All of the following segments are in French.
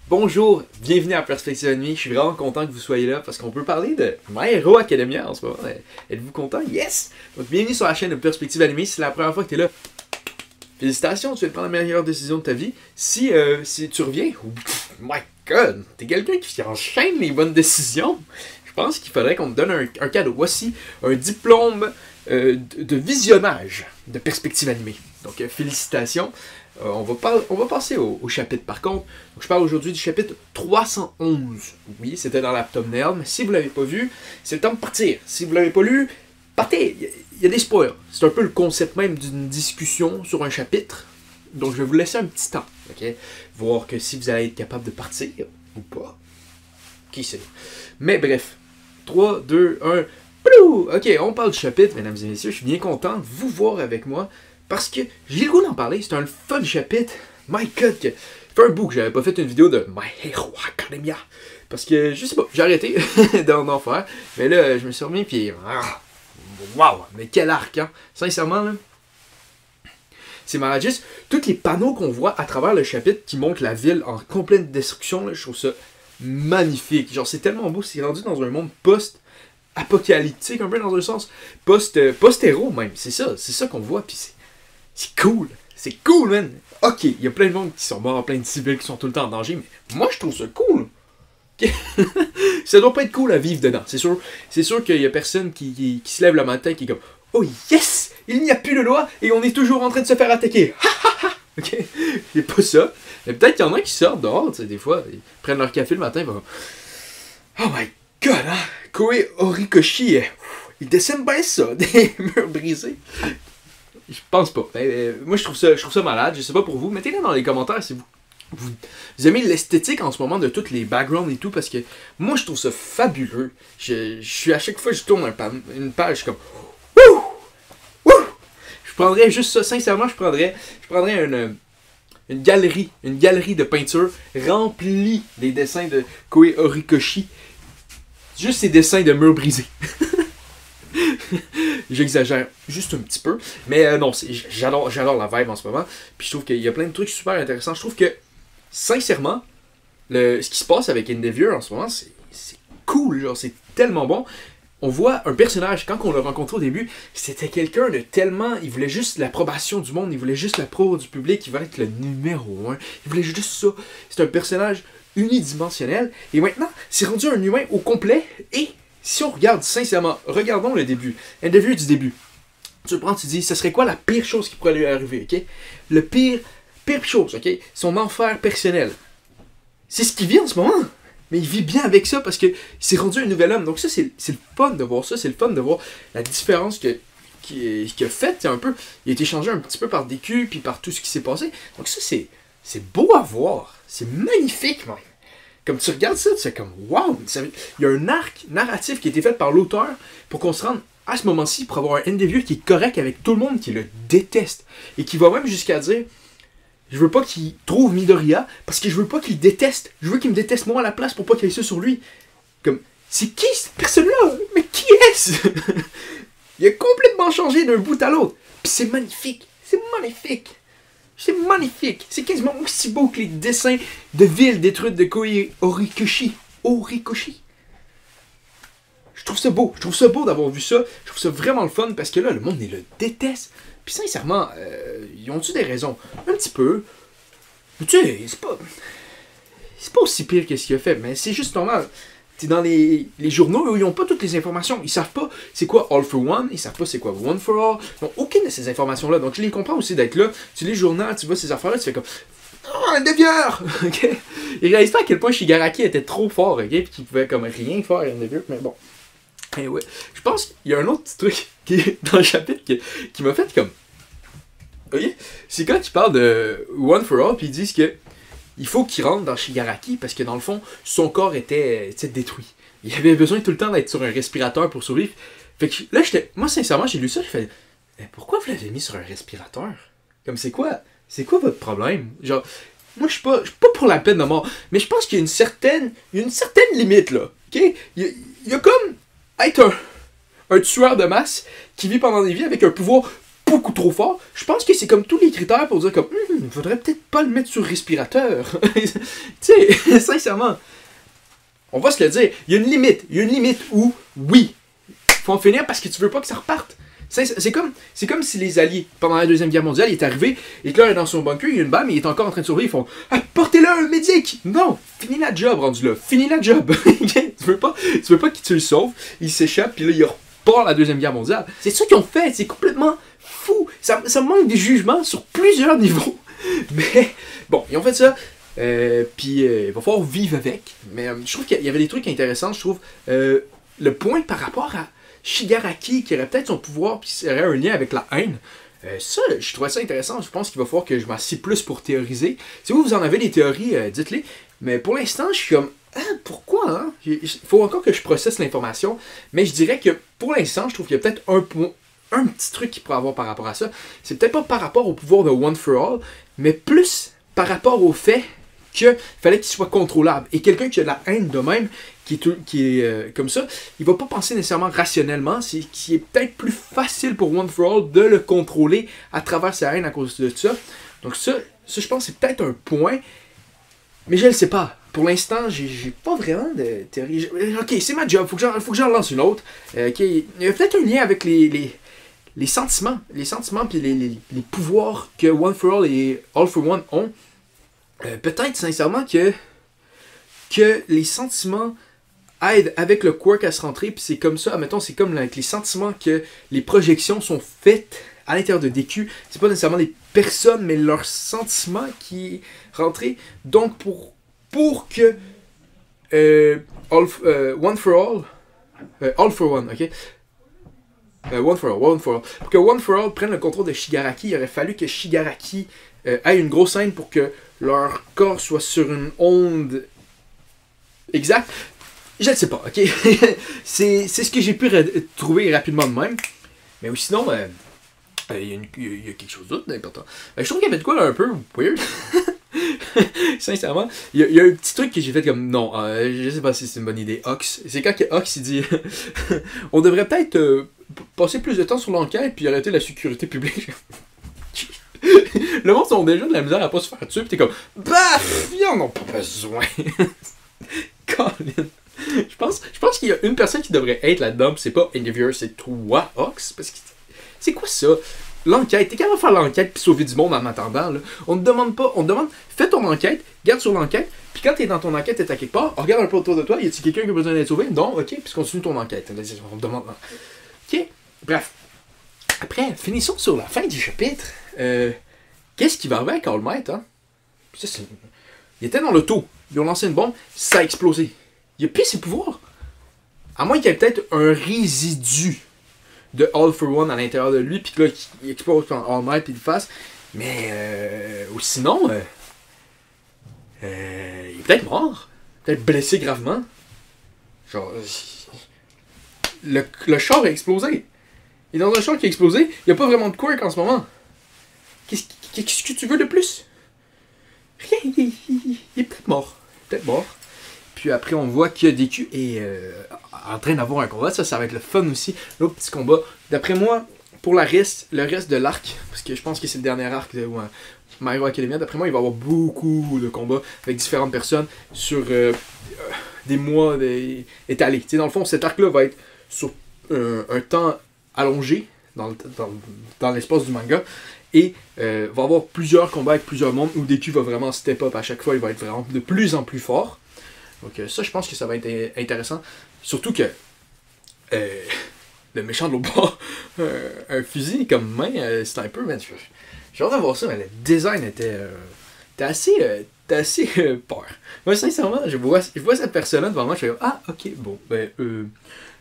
Bonjour, bienvenue à Perspective Ennemie. Je suis vraiment content que vous soyez là parce qu'on peut parler de My Hero Academia en ce moment. Êtes-vous content? Yes! Donc, bienvenue sur la chaîne de Perspective Ennemie. Si c'est la première fois que tu es là, félicitations, tu viens de prendre la meilleure décision de ta vie. Si tu reviens, my god, t'es quelqu'un qui enchaîne les bonnes décisions. Je pense qu'il faudrait qu'on te donne un cadeau. Voici un diplôme de visionnage de Perspective Animée. Donc, félicitations. On va passer au chapitre par contre. Donc, je parle aujourd'hui du chapitre 311. Oui, c'était dans la thumbnail, mais si vous ne l'avez pas vu, c'est le temps de partir. Si vous ne l'avez pas lu, partez. Il y a des spoilers. C'est un peu le concept même d'une discussion sur un chapitre. Donc je vais vous laisser un petit temps. Ok, voir que si vous allez être capable de partir ou pas. Qui sait. Mais bref. 3, 2, 1. Plou! Ok, on parle du chapitre, mesdames et messieurs. Je suis bien content de vous voir avec moi. Parce que j'ai le goût d'en parler, c'est un fun chapitre. My god, ça fait un bout que j'avais pas fait une vidéo de My Hero Academia. Parce que, je sais pas, j'ai arrêté d'en faire. Mais là, je me suis remis, puis... Waouh, mais quel arc, hein. Sincèrement, là. C'est malade. Juste, tous les panneaux qu'on voit à travers le chapitre qui montrent la ville en complète destruction, là, je trouve ça magnifique. Genre, c'est tellement beau, c'est rendu dans un monde post-apocalyptique, un peu dans un sens. Post-héros, même. C'est ça qu'on voit, puis c'est cool. C'est cool, man. Ok, il y a plein de monde qui sont morts, plein de civils qui sont tout le temps en danger, mais moi, je trouve ça cool. Ça doit pas être cool à vivre dedans. C'est sûr qu'il y a personne qui se lève le matin qui est comme « Oh yes! Il n'y a plus de loi et on est toujours en train de se faire attaquer! » Ok? C'est pas ça. Mais peut-être qu'il y en a qui sortent dehors, tu sais, des fois, ils prennent leur café le matin, ils vont « Oh my god, hein? Koei Horikoshi, il dessine bien ça, des murs brisés. » Je pense pas. Moi, je trouve ça malade. Je sais pas pour vous. Mettez-le dans les commentaires si vous aimez l'esthétique en ce moment de tous les backgrounds et tout. Parce que moi, je trouve ça fabuleux. Je suis à chaque fois que je tourne une page, je suis comme... Wouh! Wouh! Je prendrais juste ça. Sincèrement, je prendrais une galerie de peinture remplie des dessins de Koei Horikoshi. Juste ces dessins de murs brisés. J'exagère juste un petit peu. Mais non, j'adore la vibe en ce moment. Puis je trouve qu'il y a plein de trucs super intéressants. Je trouve que, sincèrement, ce qui se passe avec Endeavor en ce moment, c'est cool. Genre, c'est tellement bon. On voit un personnage, quand on l'a rencontré au début, c'était quelqu'un de tellement... Il voulait juste l'approbation du monde. Il voulait juste l'approbation du public. Il voulait être le numéro 1. Il voulait juste ça. C'est un personnage unidimensionnel. Et maintenant, c'est rendu un humain au complet. Et... si on regarde sincèrement, regardons le début, Endeavor du début. Tu prends, tu dis, ce serait quoi la pire chose qui pourrait lui arriver, ok? Le pire chose, ok? Son enfer personnel. C'est ce qu'il vit en ce moment. Mais il vit bien avec ça parce qu'il s'est rendu un nouvel homme. Donc ça, c'est le fun de voir ça. C'est le fun de voir la différence qu'il a faite un peu. Il a été changé un petit peu par DQ puis par tout ce qui s'est passé. Donc ça, c'est beau à voir. C'est magnifique, même. Comme tu regardes ça, tu sais comme wow! Il y a un arc narratif qui a été fait par l'auteur pour qu'on se rende à ce moment-ci pour avoir un Endeavor qui est correct avec tout le monde qui le déteste. Et qui va même jusqu'à dire je veux pas qu'il trouve Midoriya parce que je veux pas qu'il déteste. Je veux qu'il me déteste moi à la place pour pas qu'il ait ça sur lui. Comme, c'est qui cette personne-là? Mais qui est-ce? Il a complètement changé d'un bout à l'autre. Puis c'est magnifique. C'est magnifique. C'est magnifique. C'est quasiment aussi beau que les dessins de villes détruites de Koei Horikoshi. Je trouve ça beau. Je trouve ça beau d'avoir vu ça. Je trouve ça vraiment le fun parce que là, le monde, il le déteste. Puis sincèrement, ils ont-tu des raisons? Un petit peu. Mais tu sais, c'est pas aussi pire que ce qu'il a fait, mais c'est juste normal. T'es dans les journaux où ils n'ont pas toutes les informations. Ils savent pas c'est quoi All for One. Ils savent pas c'est quoi One for All. Ils n'ont aucune de ces informations-là. Donc je les comprends aussi d'être là. Tu lis le journal, tu vois ces affaires-là, tu fais comme oh, un Endeavor! Okay? Ils réalisent pas à quel point Shigaraki était trop fort, ok? Puis qu'il pouvait comme rien faire à Endeavor, mais bon. Et ouais. Je pense qu'il y a un autre petit truc qui est dans le chapitre qui m'a fait comme. Ok? C'est quand ils parlent de One for All, puis ils disent que il faut qu'il rentre dans Shigaraki parce que dans le fond, son corps était détruit. Il avait besoin tout le temps d'être sur un respirateur pour survivre. Fait que là, moi sincèrement, j'ai lu ça, j'ai fait pourquoi vous l'avez mis sur un respirateur? Comme c'est quoi votre problème? Genre, moi je suis pas pour la peine de mort, mais je pense qu'il y a une certaine limite là. Ok? Il y a comme être un tueur de masse qui vit pendant des vies avec un pouvoir beaucoup trop fort. Je pense que c'est comme tous les critères pour dire comme, il faudrait peut-être pas le mettre sur respirateur. Tu sais, sincèrement, on va se le dire, il y a une limite. Il y a une limite où, oui, faut en finir parce que tu veux pas que ça reparte. C'est comme si les Alliés, pendant la Deuxième Guerre mondiale, il est arrivé, Hitler est dans son bunker, il y a une balle, mais il est encore en train de survivre, ils font « Apportez-le un médic! » Non! Finis la job, rendu là. Finis la job. tu veux pas qu'il te le sauve, il s'échappe, puis là, il repart la Deuxième Guerre mondiale. C'est ça qu'ils ont fait, c'est complètement fou. Ça manque de jugement sur plusieurs niveaux. Mais, bon, ils ont fait ça, puis il va falloir vivre avec. Mais je trouve qu'il y avait des trucs intéressants, je trouve. Le point par rapport à Shigaraki, qui aurait peut-être son pouvoir, puis qui aurait un lien avec la haine. Ça, je trouvais ça intéressant. Je pense qu'il va falloir que je m'assieds plus pour théoriser. Si vous en avez des théories, dites-les. Mais pour l'instant, je suis comme, pourquoi, hein? Il faut encore que je processe l'information. Mais je dirais que pour l'instant, je trouve qu'il y a peut-être un petit truc qu'il pourrait avoir par rapport à ça. C'est peut-être pas par rapport au pouvoir de One for All, mais plus par rapport au fait qu'il fallait qu'il soit contrôlable. Et quelqu'un qui a de la haine de même, qui est comme ça, il va pas penser nécessairement rationnellement, c'est qu'il est peut-être plus facile pour One for All de le contrôler à travers sa haine à cause de ça. Donc ça je pense, c'est peut-être un point, mais je le sais pas. Pour l'instant, j'ai pas vraiment de théorie. Ok, c'est ma job, faut que j'en lance une autre. Ok, il y a peut-être un lien avec les sentiments puis les pouvoirs que One for All et All for One ont. Peut-être sincèrement que les sentiments aident avec le quirk à se rentrer, puis c'est comme ça, admettons, c'est comme avec les sentiments que les projections sont faites à l'intérieur de DQ. C'est pas nécessairement les personnes, mais leurs sentiments qui rentrent. Donc pour que One for One, ok? One for All. Pour que One for All prenne le contrôle de Shigaraki, il aurait fallu que Shigaraki ait une grosse scène pour que leur corps soit sur une onde exacte. Je ne sais pas, ok? c'est ce que j'ai pu trouver rapidement de même. Mais sinon, il y a quelque chose d'autre d'important. Je trouve qu'il y avait de quoi là, un peu weird. Sincèrement, il y a un petit truc que j'ai fait comme non, je sais pas si c'est une bonne idée. Ox, c'est quand que Ox il dit on devrait peut-être passer plus de temps sur l'enquête puis arrêter la sécurité publique. Le monde ont déjà de la misère à pas se faire tuer, pis t'es comme baf, ils en ont pas besoin. Colin. Je pense qu'il y a une personne qui devrait être là-dedans, pis c'est pas Endeavor, c'est toi, Ox, parce que c'est quoi ça? L'enquête, t'es capable de faire l'enquête pis sauver du monde en attendant, là. On te demande, fais ton enquête, garde sur l'enquête, puis quand t'es dans ton enquête, t'es à quelque part, regarde un peu autour de toi, y a-t-il quelqu'un qui a besoin d'être sauvé? Non, ok, puis continue ton enquête. On te demande. Ok, bref. Après, finissons sur la fin du chapitre. Qu'est-ce qui va arriver avec All Might, hein? Ça, il était dans l'auto, ils ont lancé une bombe, ça a explosé. Il a plus ses pouvoirs. À moins qu'il y ait peut-être un résidu de All for One à l'intérieur de lui, puis que là, il explose All Might, puis il le fasse. Mais, ou sinon, il est peut-être mort. Peut-être blessé gravement. Genre, le char a explosé. Il est dans un char qui a explosé, il n'y a pas vraiment de quirk en ce moment. Qu'est-ce que tu veux de plus? Rien, il est peut-être mort. Puis après, on voit que DQ est en train d'avoir un combat. Ça va être le fun aussi. L'autre petit combat. D'après moi, pour le reste de l'arc, parce que je pense que c'est le dernier arc de My Hero Academia, d'après moi, il va y avoir beaucoup de combats avec différentes personnes sur des mois étalés. Tu sais, dans le fond, cet arc-là va être sur un temps allongé dans l'espace du manga. Et va avoir plusieurs combats avec plusieurs mondes où DQ va vraiment step up à chaque fois. Il va être vraiment de plus en plus fort. Donc ça, je pense que ça va être intéressant. Assez que le méchant de l'autre bord, un fusil comme main, c'est un peu... J'ai hâte de voir ça, mais le design était assez peur. Moi, sincèrement, je vois cette personne-là devant moi, je fais ah, ok, bon,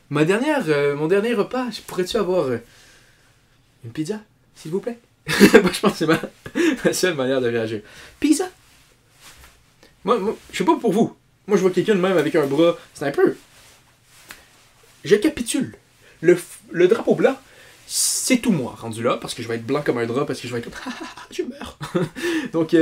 mon dernier repas, pourrais-tu avoir une pizza, s'il vous plaît? Moi, je pense que c'est ma seule manière de réagir. Pizza? Moi, je sais pas pour vous. Moi, je vois quelqu'un de même avec un bras. C'est un peu... Je capitule. Le drapeau blanc, c'est tout moi, rendu là, parce que je vais être blanc comme un drap, parce que je vais être comme, je meurs. Donc,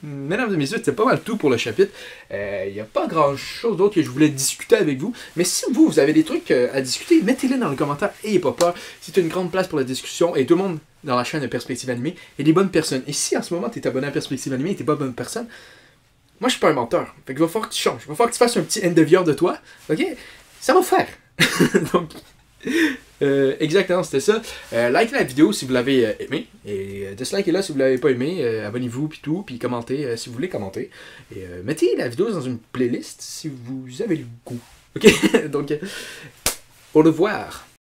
mesdames et messieurs, c'était pas mal tout pour le chapitre. Il n'y a pas grand chose d'autre que je voulais discuter avec vous, mais si vous avez des trucs à discuter, mettez-les dans les commentaires, ayez pas peur. C'est une grande place pour la discussion, et tout le monde dans la chaîne de Perspective Animée est des bonnes personnes. Et si en ce moment tu es abonné à Perspective Animée et tu n'es pas bonne personne, moi je suis pas un menteur. Fait que va falloir que tu changes. Il va falloir que tu fasses un petit end of year de toi. Ok? Ça va faire. Donc. Exactement, c'était ça. Likez la vidéo si vous l'avez aimé. Et dislikez-la si vous l'avez pas aimé. Abonnez-vous, puis tout. Puis commentez si vous voulez commenter. Et mettez la vidéo dans une playlist si vous avez le goût. Ok? Donc, au revoir.